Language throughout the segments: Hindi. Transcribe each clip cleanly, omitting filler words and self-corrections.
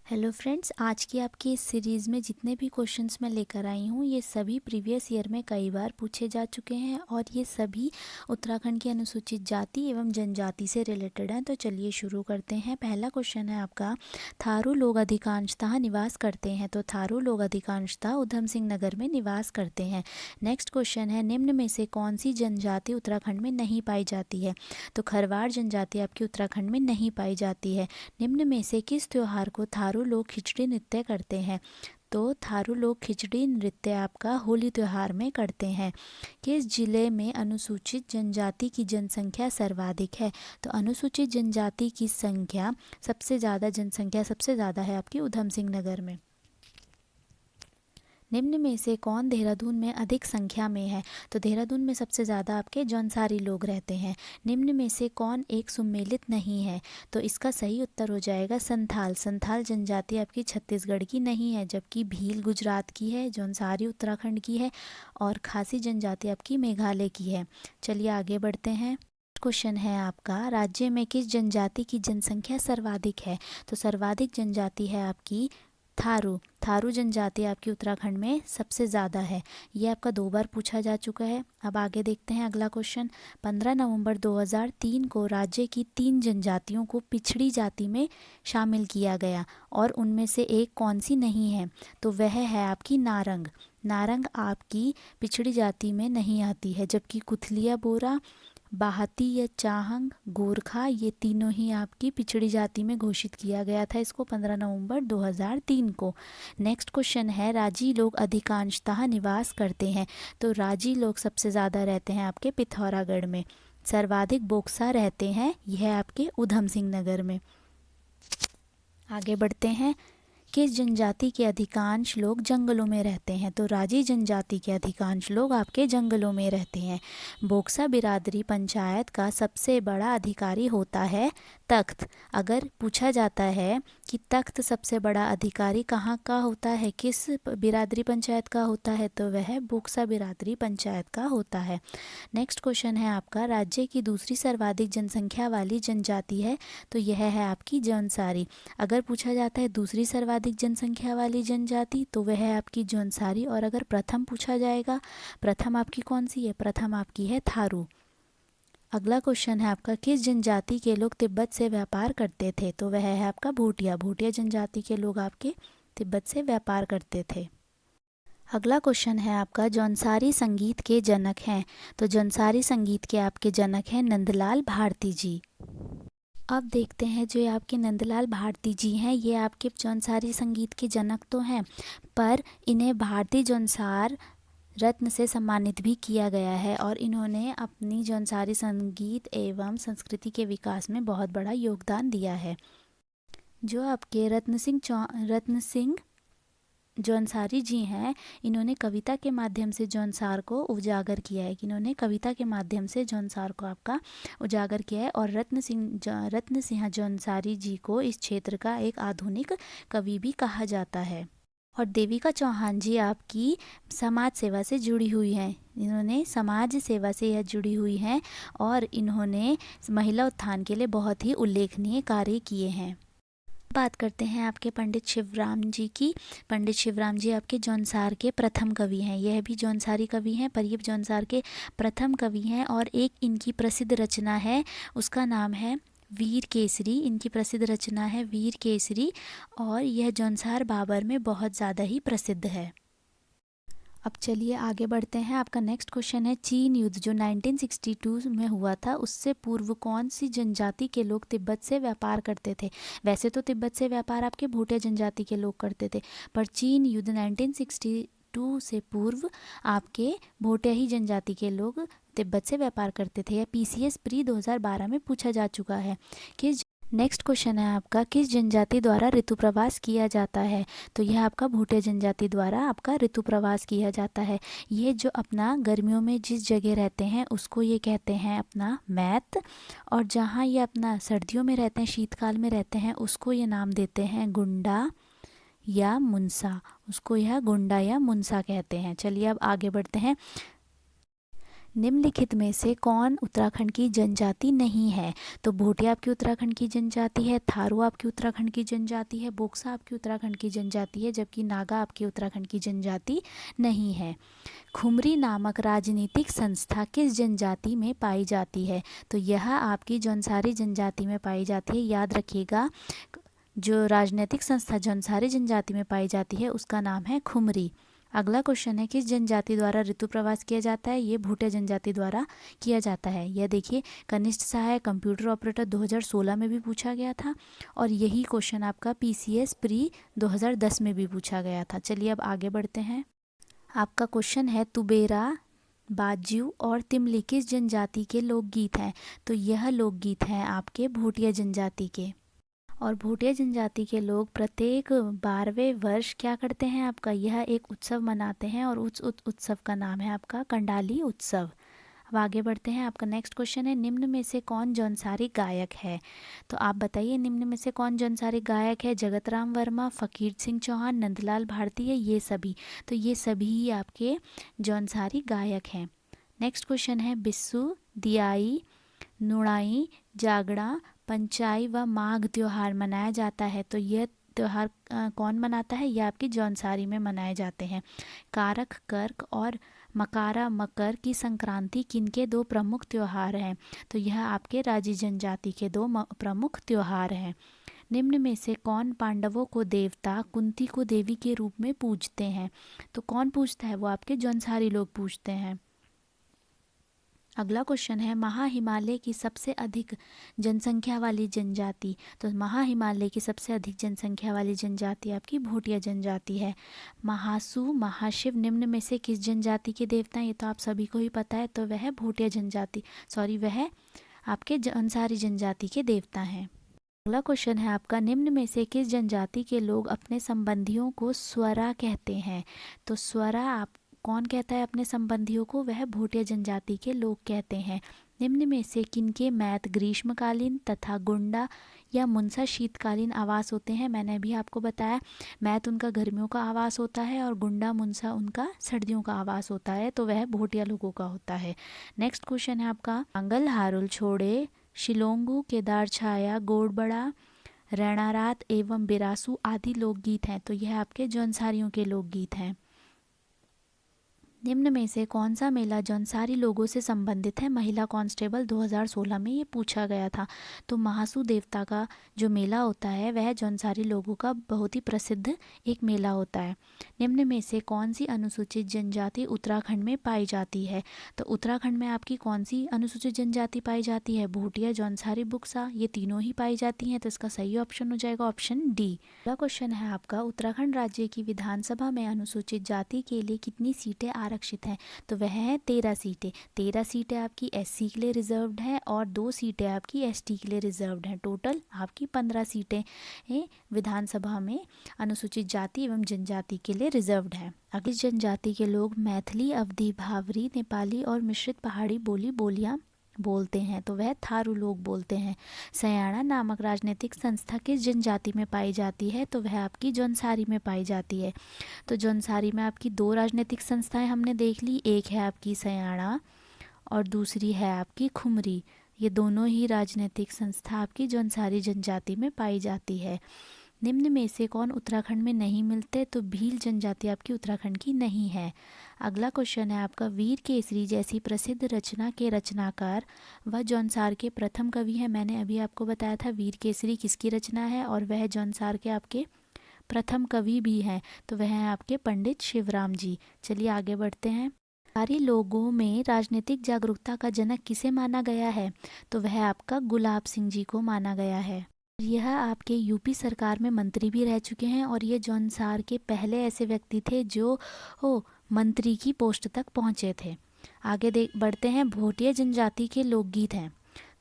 हेलो फ्रेंड्स, आज की आपकी इस सीरीज़ में जितने भी क्वेश्चंस मैं लेकर आई हूँ ये सभी प्रीवियस ईयर में कई बार पूछे जा चुके हैं और ये सभी उत्तराखंड की अनुसूचित जाति एवं जनजाति से रिलेटेड हैं। तो चलिए शुरू करते हैं। पहला क्वेश्चन है आपका, थारू लोग अधिकांशतः निवास करते हैं। तो थारू लोग अधिकांशतः ऊधम सिंह नगर में निवास करते हैं। नेक्स्ट क्वेश्चन है, निम्न में से कौन सी जनजाति उत्तराखंड में नहीं पाई जाती है। तो खरवाड़ जनजाति आपकी उत्तराखंड में नहीं पाई जाती है। निम्न में से किस त्योहार को थारू लोग खिचड़ी नृत्य करते हैं। तो थारू लोग खिचड़ी नृत्य आपका होली त्योहार में करते हैं। किस जिले में अनुसूचित जनजाति की जनसंख्या सर्वाधिक है। तो अनुसूचित जनजाति की संख्या सबसे ज़्यादा है आपकी ऊधम सिंह नगर में। निम्न में से कौन देहरादून में अधिक संख्या में है। तो देहरादून में सबसे ज़्यादा आपके जौनसारी लोग रहते हैं। निम्न में से कौन एक सुमेलित नहीं है। तो इसका सही उत्तर हो जाएगा संथाल। संथाल जनजाति आपकी छत्तीसगढ़ की नहीं है, जबकि भील गुजरात की है, जौनसारी उत्तराखंड की है और खासी जनजाति आपकी मेघालय की है। चलिए आगे बढ़ते हैं। क्वेश्चन है आपका, राज्य में किस जनजाति की जनसंख्या सर्वाधिक है। तो सर्वाधिक जनजाति है आपकी थारू। थारू जनजाति आपकी उत्तराखंड में सबसे ज़्यादा है। ये आपका 2 बार पूछा जा चुका है। अब आगे देखते हैं अगला क्वेश्चन। 15 नवंबर 2003 को राज्य की 3 जनजातियों को पिछड़ी जाति में शामिल किया गया और उनमें से एक कौन सी नहीं है। तो वह है आपकी नारंग। नारंग आपकी पिछड़ी जाति में नहीं आती है, जबकि कुथलिया बोरा, बाहती या चाहंग, गोरखा ये तीनों ही आपकी पिछड़ी जाति में घोषित किया गया था इसको 15 नवंबर 2003 को। नेक्स्ट क्वेश्चन है, राजी लोग अधिकांशतः निवास करते हैं। तो राजी लोग सबसे ज़्यादा रहते हैं आपके पिथौरागढ़ में। सर्वाधिक बोक्सा रहते हैं यह आपके ऊधम सिंह नगर में। आगे बढ़ते हैं। किस जनजाति के अधिकांश लोग जंगलों में रहते हैं। तो राजी जनजाति के अधिकांश लोग आपके जंगलों में रहते हैं। बोक्सा बिरादरी पंचायत का सबसे बड़ा अधिकारी होता है तख्त। अगर पूछा जाता है कि तख्त सबसे बड़ा अधिकारी कहाँ का होता है, किस बिरादरी पंचायत का होता है, तो वह बोक्सा बिरादरी पंचायत का होता है। नेक्स्ट क्वेश्चन है आपका, राज्य की दूसरी सर्वाधिक जनसंख्या वाली जनजाति है। तो यह है आपकी जौनसारी। अगर पूछा जाता है दूसरी सर्वाधिक जनसंख्या वाली जनजाति, तो वह है आपकी जौनसारी। और अगर प्रथम पूछा जाएगा, प्रथम आपकी कौन सी है, प्रथम आपकी है थारू। अगला क्वेश्चन है आपका, किस जनजाति के लोग तिब्बत से व्यापार करते थे। तो वह है आपका भूटिया। भूटिया जनजाति के लोग आपके तिब्बत से व्यापार करते थे। अगला क्वेश्चन है आपका, जौनसारी संगीत के जनक हैं। तो जौनसारी संगीत के आपके जनक हैं नंदलाल भारती जी। अब देखते हैं, जो आपके नंदलाल भारती जी हैं ये आपके जौनसारी संगीत के जनक तो हैं, पर इन्हें भारती जौनसार रत्न से सम्मानित भी किया गया है और इन्होंने अपनी जौनसारी संगीत एवं संस्कृति के विकास में बहुत बड़ा योगदान दिया है। जो आपके रत्न सिंह जौनसारी जी हैं, इन्होंने कविता के माध्यम से जौनसार को उजागर किया है। कि इन्होंने कविता के माध्यम से जौनसार को आपका उजागर किया है और रत्न सिंह जौनसारी जी को इस क्षेत्र का एक आधुनिक कवि भी कहा जाता है। और देविका चौहान जी आपकी समाज सेवा से जुड़ी हुई हैं। इन्होंने समाज सेवा से यह जुड़ी हुई हैं और इन्होंने महिला उत्थान के लिए बहुत ही उल्लेखनीय कार्य किए हैं। बात करते हैं आपके पंडित शिवराम जी की। पंडित शिवराम जी आपके जौनसार के प्रथम कवि हैं। यह भी जौनसारी कवि हैं, पर ये जौनसार के प्रथम कवि हैं और एक इनकी प्रसिद्ध रचना है, उसका नाम है वीर केसरी। इनकी प्रसिद्ध रचना है वीर केसरी और यह जौनसार बाबर में बहुत ज़्यादा ही प्रसिद्ध है। अब चलिए आगे बढ़ते हैं। आपका नेक्स्ट क्वेश्चन है, चीन युद्ध जो 1962 में हुआ था उससे पूर्व कौन सी जनजाति के लोग तिब्बत से व्यापार करते थे। वैसे तो तिब्बत से व्यापार आपके भूटिया जनजाति के लोग करते थे, पर चीन युद्ध 1962 से पूर्व आपके भूटिया ही जनजाति के लोग तिब्बत से व्यापार करते थे। यह PCS प्री 2012 में पूछा जा चुका है। किस नेक्स्ट क्वेश्चन है आपका, किस जनजाति द्वारा ऋतु प्रवास किया जाता है। तो यह आपका भूटिया जनजाति द्वारा आपका ऋतु प्रवास किया जाता है। ये जो अपना गर्मियों में जिस जगह रहते हैं उसको ये कहते हैं अपना मैत, और जहाँ ये अपना सर्दियों में रहते हैं, शीतकाल में रहते हैं, उसको ये नाम देते हैं गुंडा या मुंसा। उसको यह गुंडा या मुंसा कहते हैं। चलिए अब आगे बढ़ते हैं। निम्नलिखित में से कौन उत्तराखंड की जनजाति नहीं है? तो भोटिया आपकी उत्तराखंड की जनजाति है, थारू आपकी उत्तराखंड की जनजाति है, बोक्सा आपकी उत्तराखंड की जनजाति है, जबकि नागा आपकी उत्तराखंड की जनजाति नहीं है। खुमरी नामक राजनीतिक संस्था किस जनजाति में पाई जाती है? तो यह आपकी जौनसारी जनजाति में पाई जाती है। याद रखिएगा, जो राजनीतिक संस्था जौनसारी जनजाति में पाई जाती है उसका नाम है खुमरी। अगला क्वेश्चन है, किस जनजाति द्वारा ऋतु प्रवास किया जाता है? ये भूटिया जनजाति द्वारा किया जाता है। यह देखिए, कनिष्ठ सहायक कंप्यूटर ऑपरेटर 2016 में भी पूछा गया था और यही क्वेश्चन आपका PCS प्री 2010 में भी पूछा गया था। चलिए अब आगे बढ़ते हैं। आपका क्वेश्चन है, तुबेरा, बाज्यू और तिमली किस जनजाति के लोकगीत हैं? तो यह लोकगीत हैं आपके भूटिया जनजाति के। और भूटिया जनजाति के लोग प्रत्येक 12वें वर्ष क्या करते हैं? आपका यह एक उत्सव मनाते हैं और उस उत्सव का नाम है आपका कंडाली उत्सव। अब आगे बढ़ते हैं। आपका नेक्स्ट क्वेश्चन है, निम्न में से कौन जौनसारी गायक है? तो आप बताइए, निम्न में से कौन जौनसारी गायक है? जगत राम वर्मा, फकीर सिंह चौहान, नंदलाल भारती है ये सभी? तो ये सभी ही आपके जौनसारी गायक हैं। नेक्स्ट क्वेश्चन है, बिस्सू, दियाई, नुड़ाई, जागड़ा, पंचाई व माघ त्योहार मनाया जाता है। तो यह त्योहार कौन मनाता है? यह आपकी जौनसारी में मनाए जाते हैं। कारक, कर्क और मकारा, मकर की संक्रांति किनके दो प्रमुख त्योहार हैं? तो यह आपके राजी जनजाति के दो प्रमुख त्योहार हैं। निम्न में से कौन पांडवों को देवता, कुंती को देवी के रूप में पूजते हैं? तो कौन पूजता है? वो आपके जौनसारी लोग पूजते हैं। अगला क्वेश्चन है, महाहिमालय की सबसे अधिक जनसंख्या वाली जनजाति? तो महाहिमालय की सबसे अधिक जनसंख्या वाली जनजाति आपकी भूटिया जनजाति है। महासु, महाशिव निम्न में से किस जनजाति के देवता हैं? ये तो आप सभी को ही पता है, तो वह भूटिया जनजाति वह आपके जौनसारी जनजाति के देवता हैं। अगला क्वेश्चन है आपका, निम्न में से किस जनजाति के लोग अपने संबंधियों को स्वरा कहते हैं? तो स्वरा आप कौन कहता है अपने संबंधियों को? वह भूटिया जनजाति के लोग कहते हैं। निम्न में से किनके मैत ग्रीष्मकालीन तथा गुंडा या मुंसा शीतकालीन आवास होते हैं? मैंने अभी आपको बताया, मैत उनका गर्मियों का आवास होता है और गुंडा मुंसा उनका सर्दियों का आवास होता है, तो वह भूटिया लोगों का होता है। नेक्स्ट क्वेश्चन है आपका, आंगल हारुल छोड़े, शिलोंगू, केदार छाया, गोड़बड़ा, रैणारात एवं बिरासू आदि लोकगीत हैं। तो यह आपके जौनसारियों के लोकगीत हैं। निम्न में से कौन सा मेला जौनसारी लोगों से संबंधित है? महिला कांस्टेबल 2016 में ये पूछा गया था। तो महासू देवता का जो मेला होता है वह जौनसारी लोगों का बहुत ही प्रसिद्ध एक मेला होता है। निम्न में से कौन सी अनुसूचित जनजाति उत्तराखंड में पाई जाती है? तो उत्तराखंड में आपकी कौन सी अनुसूचित जनजाति पाई जाती है? भूटिया, जौनसारी, बुक्सा, ये तीनों ही पाई जाती हैं। तो इसका सही ऑप्शन हो जाएगा ऑप्शन डी। अगला क्वेश्चन है आपका, उत्तराखंड राज्य की विधानसभा में अनुसूचित जाति के लिए कितनी सीटें आरक्षित हैं? तो वह है 13 सीटें। 13 सीटें आपकी SC के लिए रिजर्व्ड हैं और 2 सीटें आपकी ST के लिए रिजर्व्ड हैं। टोटल आपकी 15 सीटें विधानसभा में अनुसूचित जाति एवं जनजाति के लिए रिजर्व्ड हैं। अगली जनजाति के लोग मैथिली, अवधी, भावरी, नेपाली और मिश्रित पहाड़ी बोलियां बोलते हैं। तो वह थारू लोग बोलते हैं। सयाना नामक राजनीतिक संस्था किस जनजाति में पाई जाती है? तो वह आपकी जौनसारी में पाई जाती है। तो जौनसारी में आपकी 2 राजनीतिक संस्थाएं हमने देख ली, एक है आपकी सयाना और दूसरी है आपकी खुमरी। ये दोनों ही राजनीतिक संस्था आपकी जौनसारी जनजाति में पाई जाती है। निम्न में से कौन उत्तराखंड में नहीं मिलते? तो भील जनजाति आपकी उत्तराखंड की नहीं है। अगला क्वेश्चन है आपका, वीर केसरी जैसी प्रसिद्ध रचना के रचनाकार व जौनसार के प्रथम कवि हैं। मैंने अभी आपको बताया था वीर केसरी किसकी रचना है और वह जौनसार के आपके प्रथम कवि भी हैं। तो वह हैं आपके पंडित शिवराम जी। चलिए आगे बढ़ते हैं। सारे लोगों में राजनीतिक जागरूकता का जनक किसे माना गया है? तो वह आपका गुलाब सिंह जी को माना गया है। यह आपके यूपी सरकार में मंत्री भी रह चुके हैं और ये जौनसार के पहले ऐसे व्यक्ति थे जो मंत्री की पोस्ट तक पहुँचे थे। आगे बढ़ते हैं। भोटिया जनजाति के लोकगीत हैं।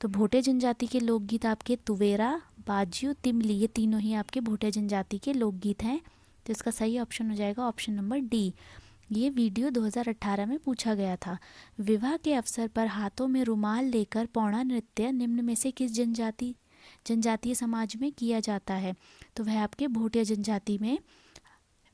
तो भोटिया जनजाति के लोकगीत आपके तुवेरा, बाज्यू, तिमली, ये तीनों ही आपके भोटिया जनजाति के लोकगीत हैं। तो इसका सही ऑप्शन हो जाएगा ऑप्शन नंबर डी। ये वीडियो 2018 में पूछा गया था। विवाह के अवसर पर हाथों में रुमाल लेकर पौड़ा नृत्य निम्न में से किस जनजातीय समाज में किया जाता है? तो वह आपके भोटिया जनजाति में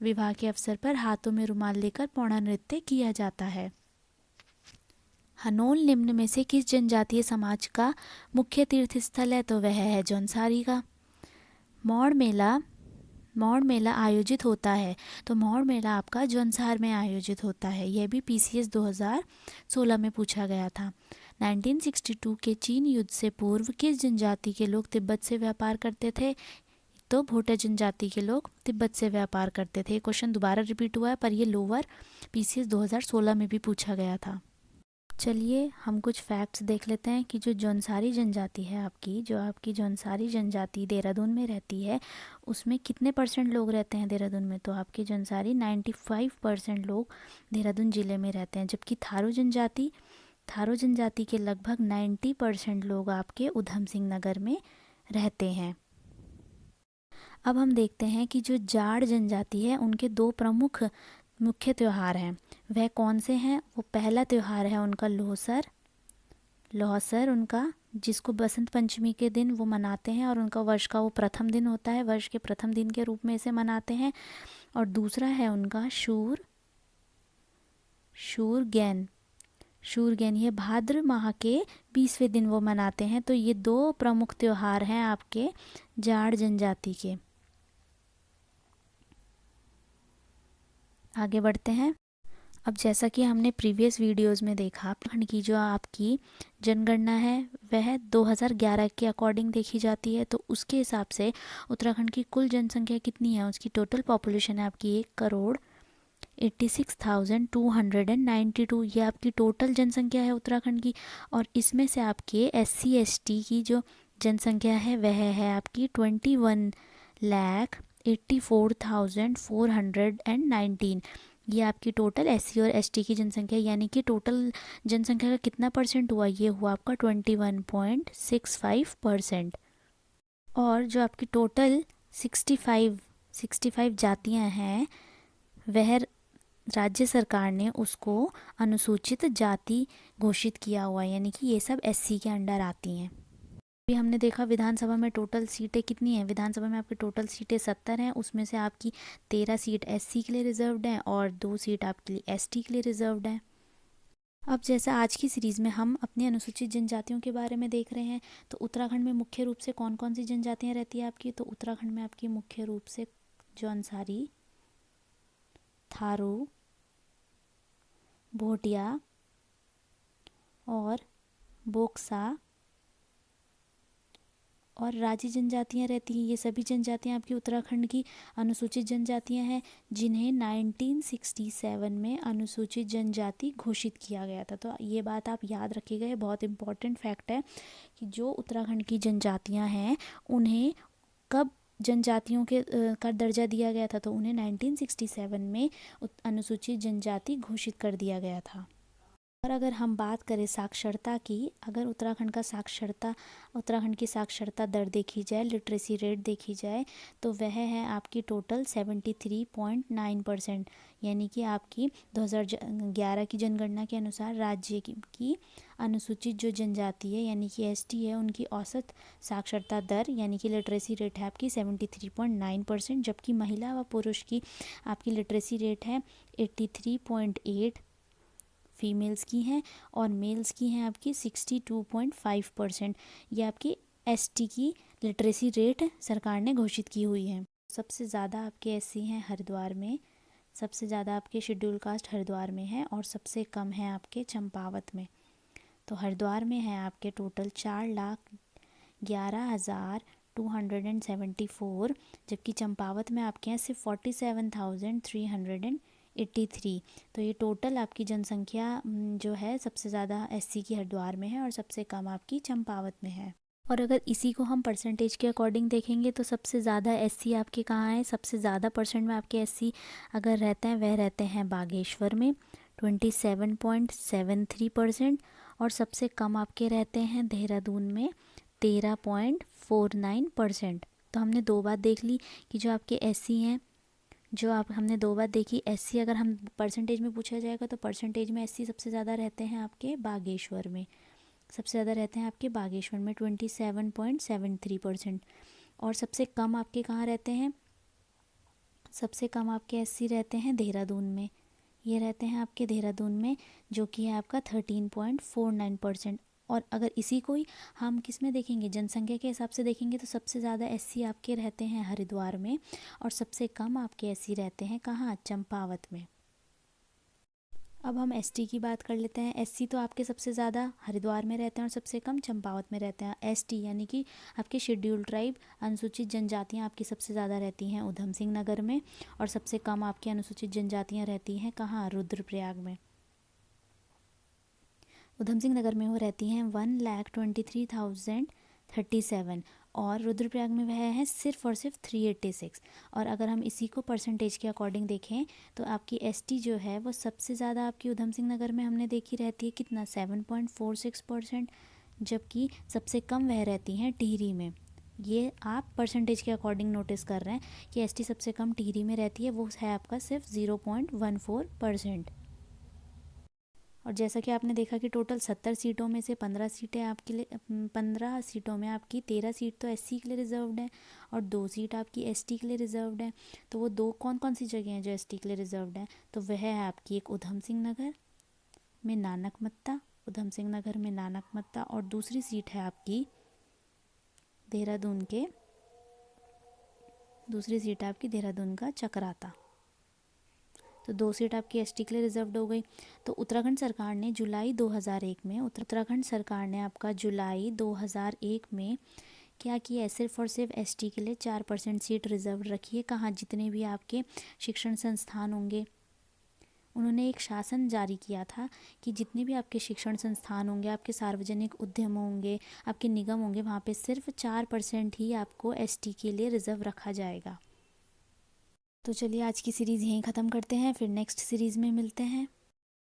विवाह के अवसर पर हाथों में रुमाल लेकर पौड़ा नृत्य किया जाता है। हनोल निम्न में से किस जनजातीय समाज का मुख्य तीर्थ स्थल है? तो वह है जौनसारी का। मौड़ मेला आयोजित होता है, तो मौड़ मेला आपका जौनसार में आयोजित होता है। यह भी पीसीएस 2016 में पूछा गया था। 1962 के चीन युद्ध से पूर्व किस जनजाति के लोग तिब्बत से व्यापार करते थे? तो भोटा जनजाति के लोग तिब्बत से व्यापार करते थे। क्वेश्चन दोबारा रिपीट हुआ है, पर ये लोअर पीसीएस 2016 में भी पूछा गया था। चलिए हम कुछ फैक्ट्स देख लेते हैं कि जो जौनसारी जनजाति है आपकी, जो आपकी जौनसारी जनजाति देहरादून में रहती है, उसमें कितने परसेंट लोग रहते हैं देहरादून में? तो आपके जौनसारी 95% लोग देहरादून ज़िले में रहते हैं। जबकि थारू जनजाति के लगभग 90% लोग आपके उधम सिंह नगर में रहते हैं। अब हम देखते हैं कि जो जाड़ जनजाति है उनके दो प्रमुख मुख्य त्यौहार हैं, वह कौन से हैं? वो पहला त्यौहार है उनका लोहसर उनका, जिसको बसंत पंचमी के दिन वो मनाते हैं और उनका वर्ष का वो प्रथम दिन होता है, वर्ष के प्रथम दिन के रूप में इसे मनाते हैं। और दूसरा है उनका शूरगैन, ये भाद्र माह के 20वें दिन वो मनाते हैं। तो ये दो प्रमुख त्यौहार हैं आपके जाड़ जनजाति के। आगे बढ़ते हैं। अब जैसा कि हमने प्रीवियस वीडियोस में देखा, उत्तराखंड की जो आपकी जनगणना है वह 2011 के अकॉर्डिंग देखी जाती है। तो उसके हिसाब से उत्तराखंड की कुल जनसंख्या कितनी है? उसकी टोटल पॉपुलेशन है आपकी 1,86,292। ये आपकी टोटल जनसंख्या है उत्तराखंड की। और इसमें से आपके SC ST की जो जनसंख्या है वह है आपकी 21,84,419। ये आपकी टोटल SC और ST की जनसंख्या, यानी कि टोटल जनसंख्या का कितना परसेंट हुआ? ये हुआ आपका 21.65%। और जो आपकी टोटल 65 जातियां हैं, वह राज्य सरकार ने उसको अनुसूचित जाति घोषित किया हुआ है, यानी कि ये सब SC के अंडर आती हैं। अभी हमने देखा विधानसभा में टोटल सीटें कितनी हैं। विधानसभा में आपकी टोटल सीटें 70 हैं, उसमें से आपकी 13 सीट SC के लिए रिजर्व्ड हैं और 2 सीट आपके लिए ST के लिए रिजर्व्ड हैं। अब जैसा आज की सीरीज़ में हम अपनी अनुसूचित जनजातियों के बारे में देख रहे हैं, तो उत्तराखंड में मुख्य रूप से कौन कौन सी जनजातियाँ रहती है आपकी? तो उत्तराखंड में आपकी मुख्य रूप से जौनसारी, थारू, भोटिया और बोक्सा और राजी जनजातियाँ रहती हैं। ये सभी जनजातियाँ आपकी उत्तराखंड की अनुसूचित जनजातियाँ हैं, जिन्हें 1967 में अनुसूचित जनजाति घोषित किया गया था। तो ये बात आप याद रखिएगा, ये बहुत इम्पॉर्टेंट फैक्ट है कि जो उत्तराखंड की जनजातियाँ हैं उन्हें कब जनजातियों के का दर्जा दिया गया था? तो उन्हें 1967 में अनुसूचित जनजाति घोषित कर दिया गया था। और अगर हम बात करें साक्षरता की, अगर उत्तराखंड की साक्षरता दर देखी जाए, लिटरेसी रेट देखी जाए, तो वह है आपकी टोटल 73.9%, यानी कि आपकी 2011 की जनगणना के अनुसार राज्य की अनुसूचित जो जनजाति है यानी कि ST है, उनकी औसत साक्षरता दर यानी कि लिटरेसी रेट है आपकी 73.9%। जबकि महिला व पुरुष की आपकी लिटरेसी रेट है 83.8 फीमेल्स की हैं और मेल्स की हैं आपकी 62.5%। ये आपकी ST की लिटरेसी रेट सरकार ने घोषित की हुई है। सबसे ज़्यादा आपके SC हैं हरिद्वार में, सबसे ज़्यादा आपके शेड्यूल कास्ट हरिद्वार में है और सबसे कम है आपके चंपावत में। तो हरिद्वार में है आपके टोटल 4,11,274, जबकि चंपावत में आपके यहाँ सिर्फ 47,383। तो ये टोटल आपकी जनसंख्या जो है सबसे ज़्यादा SC की हरिद्वार में है और सबसे कम आपकी चंपावत में है। और अगर इसी को हम परसेंटेज के अकॉर्डिंग देखेंगे तो सबसे ज़्यादा SC आपके कहाँ है? सबसे ज़्यादा परसेंट में आपके SC अगर रहते हैं वह रहते हैं बागेश्वर में 27.73%, और सबसे कम आपके रहते हैं देहरादून में 13.49%। तो हमने दो बात देख ली कि जो आपके SC हैं, हमने दो बात देखी। SC अगर हम परसेंटेज में पूछा जाएगा तो परसेंटेज में SC सबसे ज़्यादा रहते हैं आपके बागेश्वर में, 27.73%। और सबसे कम आपके कहाँ रहते हैं? सबसे कम आपके SC रहते हैं देहरादून में, ये रहते हैं आपके देहरादून में, जो कि है आपका 13.49%। और अगर इसी को ही हम किस में देखेंगे, जनसंख्या के हिसाब से देखेंगे, तो सबसे ज़्यादा एससी आपके रहते हैं हरिद्वार में, और सबसे कम आपके एससी रहते हैं कहाँ, चंपावत में। अब हम एसटी की बात कर लेते हैं। एससी तो आपके सबसे ज़्यादा हरिद्वार में रहते हैं और सबसे कम चंपावत में रहते हैं। एसटी यानी कि आपके शेड्यूल्ड ट्राइब, अनुसूचित जनजातियाँ आपकी सबसे ज़्यादा रहती हैं उधम सिंह नगर में, और सबसे कम आपकी अनुसूचित जनजातियाँ रहती हैं कहाँ, रुद्रप्रयाग में। उधम सिंह नगर में वो रहती हैं 1,23,037, और रुद्रप्रयाग में वह है सिर्फ और सिर्फ 386। और अगर हम इसी को परसेंटेज के अकॉर्डिंग देखें तो आपकी एसटी जो है वो सबसे ज़्यादा आपकी उधम सिंह नगर में हमने देखी रहती है कितना, 7.46%, जबकि सबसे कम वह रहती हैं टिहरी में। ये आप परसेंटेज के अकॉर्डिंग नोटिस कर रहे हैं कि एसटी सबसे कम टिहरी में रहती है, वो है आपका सिर्फ 0.14%। और जैसा कि आपने देखा कि टोटल 70 सीटों में से 15 सीटें आपके लिए, 15 सीटों में आपकी 13 सीट तो एससी के लिए रिजर्व्ड है और 2 सीट आपकी एसटी के लिए रिजर्व्ड है। तो वो दो कौन कौन सी जगह हैं जो एसटी के लिए रिजर्व्ड है, तो वह है आपकी एक उधम सिंह नगर में नानकमत्ता, उधम सिंह नगर में नानकमत्ता, और दूसरी सीट है आपकी देहरादून के, दूसरी सीट है आपकी देहरादून का चकराता। तो 2 सीट आपकी एसटी के लिए रिजर्व्ड हो गई। तो उत्तराखंड सरकार ने जुलाई 2001 में, उत्तराखंड सरकार ने आपका जुलाई 2001 में क्या किया है, सिर्फ और सिर्फ एसटी के लिए 4% सीट रिजर्व रखी है। कहाँ, जितने भी आपके शिक्षण संस्थान होंगे, उन्होंने एक शासन जारी किया था कि जितने भी आपके शिक्षण संस्थान होंगे, आपके सार्वजनिक उद्यम होंगे, आपके निगम होंगे, वहाँ पे सिर्फ 4% ही आपको एसटी के लिए रिजर्व रखा जाएगा। तो चलिए आज की सीरीज़ यहीं ख़त्म करते हैं, फिर नेक्स्ट सीरीज़ में मिलते हैं।